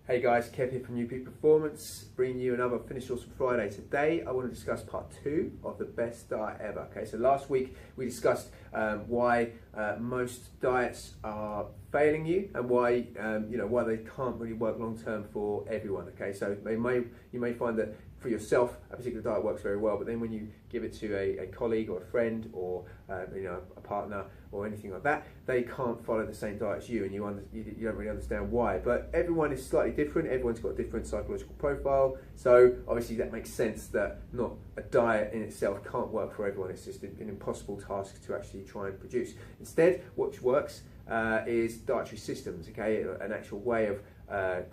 Hey guys, Kev here from New Peak Performance, bringing you another Finish Awesome Friday. Today I want to discuss part 2 of the best diet ever. Okay, so last week we discussed why most diets are failing you and why why they can't really work long term for everyone. Okay, so you may find that for yourself a particular diet works very well, but then when you give it to a colleague or a friend or a partner or anything like that, they can't follow the same diet as you, and you don't really understand why. But everyone is slightly different. Everyone's got a different psychological profile, so obviously that makes sense that not a diet in itself can't work for everyone. It's just an impossible task to actually try and produce. Instead, what works is dietary systems. Okay, an actual way of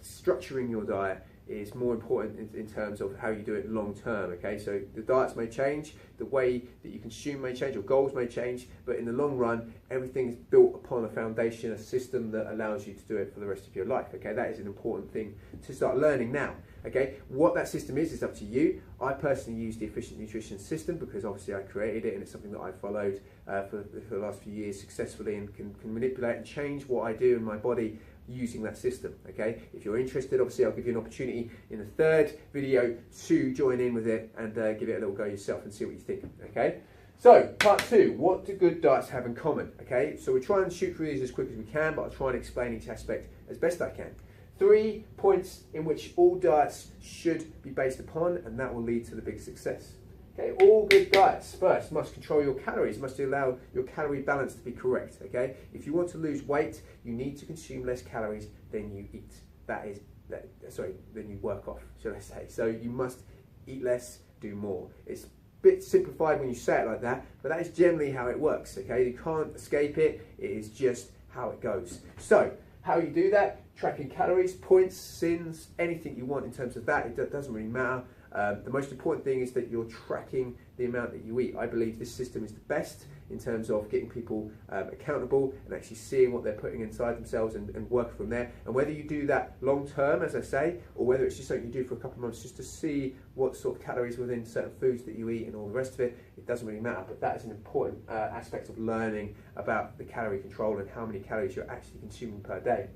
structuring your diet is more important in terms of how you do it long term. Okay, so the diets may change, the way that you consume may change, your goals may change, but in the long run everything is built upon a foundation, a system that allows you to do it for the rest of your life. Okay, that is an important thing to start learning now. Okay, what that system is up to you. I personally use the Efficient Nutrition System because obviously I created it, and it's something that I've followed for the last few years successfully, and can manipulate and change what I do in my body using that system. Okay, if you're interested, obviously I'll give you an opportunity in the third video to join in with it and give it a little go yourself and see what you think. Okay, so part 2, what do good diets have in common? Okay, so we try and shoot through these as quick as we can, but I'll try and explain each aspect as best I can. 3 points in which all diets should be based upon, and that will lead to the big success. Okay, all good diets first must control your calories, must allow your calorie balance to be correct. Okay, if you want to lose weight, you need to consume less calories than you eat. Than you work off, should I say. So you must eat less, do more. It's a bit simplified when you say it like that, but that is generally how it works. Okay, you can't escape it. It is just how it goes. So how you do that? Tracking calories, points, sins, anything you want in terms of that. It doesn't really matter. The most important thing is that you're tracking the amount that you eat. I believe this system is the best in terms of getting people accountable and actually seeing what they're putting inside themselves and work from there. And whether you do that long term, as I say, or whether it's just something you do for a couple of months just to see what sort of calories within certain foods that you eat and all the rest of it, it doesn't really matter. But that is an important aspect of learning about the calorie control and how many calories you're actually consuming per day.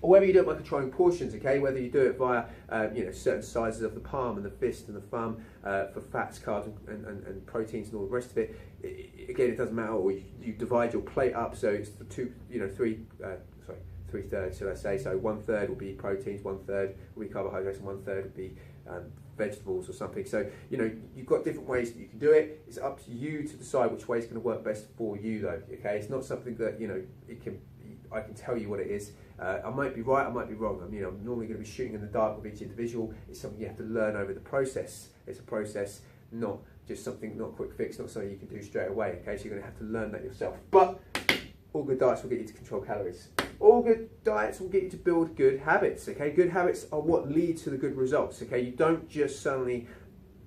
Or whether you do it by controlling portions, okay, whether you do it via certain sizes of the palm and the fist and the thumb for fats, carbs and proteins and all the rest of it. Again, it doesn't matter. Or you divide your plate up, so it's the 3/3, should I say. So 1/3 will be proteins, 1/3 will be carbohydrates, and 1/3 will be vegetables or something. So you've got different ways that you can do it. It's up to you to decide which way is going to work best for you, though. Okay, it's not something that I can tell you what it is. I might be right, I might be wrong. I'm normally going to be shooting in the dark with each individual. It's something you have to learn over the process. It's a process, not just something, not a quick fix, not something you can do straight away. Okay, so you're going to have to learn that yourself. But all good diets will get you to control calories. All good diets will get you to build good habits. Okay, good habits are what lead to the good results. Okay, you don't just suddenly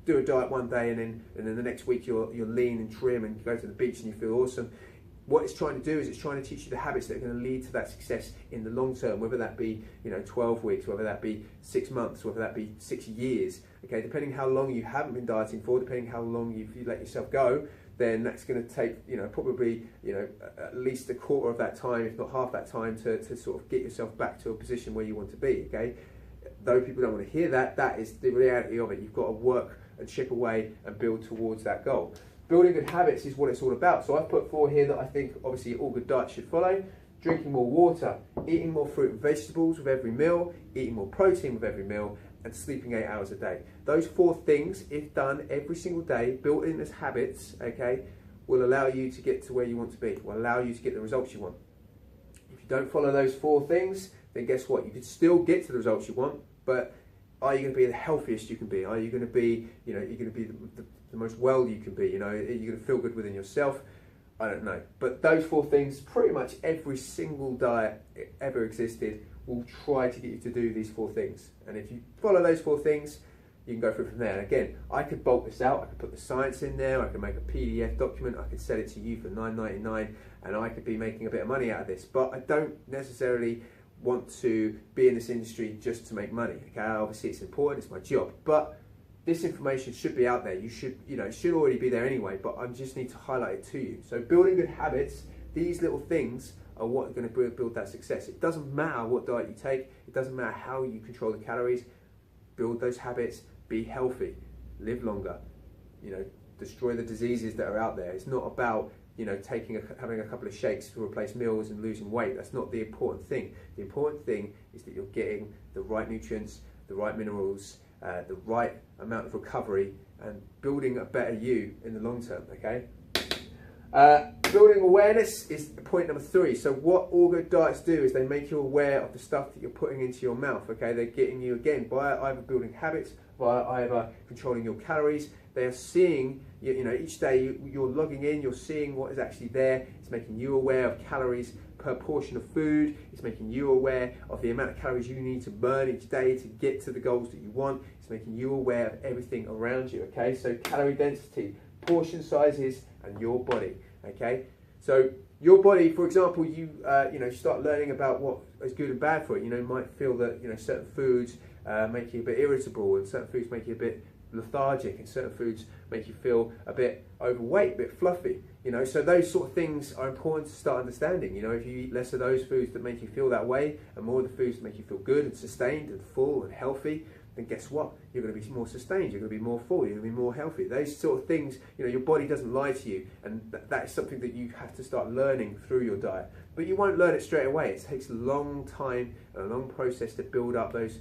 do a diet one day and then the next week you're lean and trim and you go to the beach and you feel awesome. What it's trying to do is it's trying to teach you the habits that are going to lead to that success in the long term, whether that be 12 weeks, whether that be 6 months, whether that be 6 years. Okay, depending how long you haven't been dieting for, depending how long you let yourself go, then that's going to take probably at least a quarter of that time, if not half that time, to sort of get yourself back to a position where you want to be. Okay, though people don't want to hear that, that is the reality of it. You've got to work and chip away and build towards that goal. Building good habits is what it's all about. So I've put 4 here that I think obviously all good diets should follow. Drinking more water, eating more fruit and vegetables with every meal, eating more protein with every meal, and sleeping 8 hours a day. Those 4 things, if done every single day, built in as habits, okay, will allow you to get to where you want to be, will allow you to get the results you want. If you don't follow those 4 things, then guess what? You could still get to the results you want, but are you going to be the healthiest you can be? Are you going to be, you're going to be the most well you can be? Are you going to feel good within yourself? I don't know. But those 4 things, pretty much every single diet ever existed will try to get you to do these 4 things. And if you follow those 4 things, you can go through from there. And again, I could bulk this out. I could put the science in there. I could make a PDF document. I could sell it to you for $9.99, and I could be making a bit of money out of this. But I don't necessarily want to be in this industry just to make money. Okay, obviously it's important, it's my job, but this information should be out there. You should, it should already be there anyway, but I just need to highlight it to you. So building good habits, these little things are what are going to build that success. It doesn't matter what diet you take. It doesn't matter how you control the calories. Build those habits. Be healthy. Live longer. You know, destroy the diseases that are out there. It's not about, you know, having a couple of shakes to replace meals and losing weight. That's not the important thing. The important thing is that you're getting the right nutrients, the right minerals, the right amount of recovery, and building a better you in the long term, okay? Building awareness is point number 3. So what all good diets do is they make you aware of the stuff that you're putting into your mouth, okay? They're getting you, again, by either building habits, by either controlling your calories. They are seeing, you know, each day you're logging in, you're seeing what is actually there. It's making you aware of calories per portion of food. It's making you aware of the amount of calories you need to burn each day to get to the goals that you want. It's making you aware of everything around you, okay? So calorie density, portion sizes, and your body, okay? So your body, for example, you know, start learning about what is good and bad for it. You know, you might feel that, you know, certain foods make you a bit irritable, and certain foods make you a bit lethargic, and certain foods make you feel a bit overweight, a bit fluffy, you know. So those sort of things are important to start understanding. You know, if you eat less of those foods that make you feel that way, and more of the foods that make you feel good and sustained and full and healthy, then guess what? You're going to be more sustained, you're going to be more full, you're going to be more healthy. Those sort of things, you know, your body doesn't lie to you, and that is something that you have to start learning through your diet. But you won't learn it straight away. It takes a long time and a long process to build up those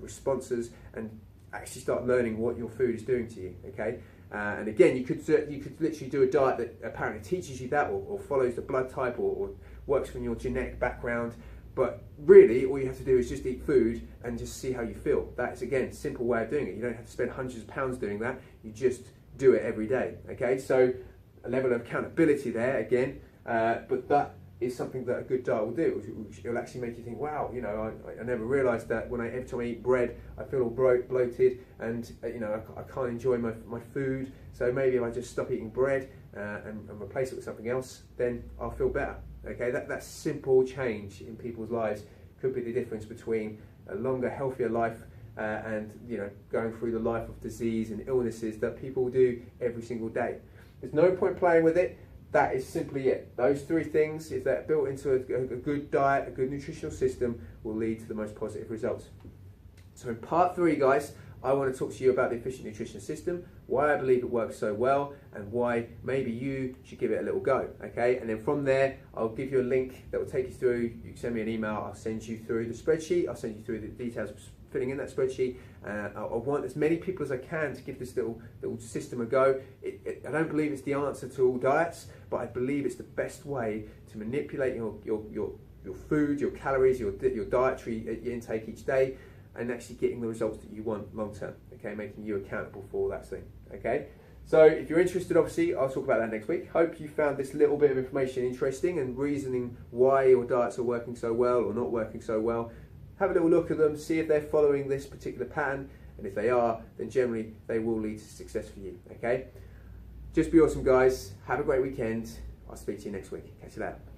responses and actually start learning what your food is doing to you, okay? And again, you could literally do a diet that apparently teaches you that, or follows the blood type, or works from your genetic background. But really, all you have to do is just eat food and just see how you feel. That's, again, a simple way of doing it. You don't have to spend hundreds of pounds doing that. You just do it every day, okay? So a level of accountability there, again, but that is something that a good diet will do. It'll actually make you think, wow, you know, I never realised that every time I eat bread, I feel all bloated, and you know, I can't enjoy my food. So maybe if I just stop eating bread and replace it with something else, then I'll feel better. Okay, that simple change in people's lives could be the difference between a longer, healthier life and, you know, going through the life of disease and illnesses that people do every single day. There's no point playing with it. That is simply it. Those 3 things, if they're built into a good diet, a good nutritional system, will lead to the most positive results. So in part 3, guys, I want to talk to you about the efficient nutrition system, why I believe it works so well, and why maybe you should give it a little go, okay? And then from there, I'll give you a link that will take you through. You can send me an email, I'll send you through the spreadsheet, I'll send you through the details of filling in that spreadsheet. I want as many people as I can to give this little system a go. I don't believe it's the answer to all diets, but I believe it's the best way to manipulate your food, your calories, your dietary intake each day, and actually getting the results that you want long term, okay, making you accountable for all that thing, okay? So if you're interested, obviously, I'll talk about that next week. Hope you found this little bit of information interesting and reasoning why your diets are working so well or not working so well. Have a little look at them, see if they're following this particular pattern, and if they are, then generally they will lead to success for you, okay? Just be awesome, guys. Have a great weekend. I'll speak to you next week. Catch you later.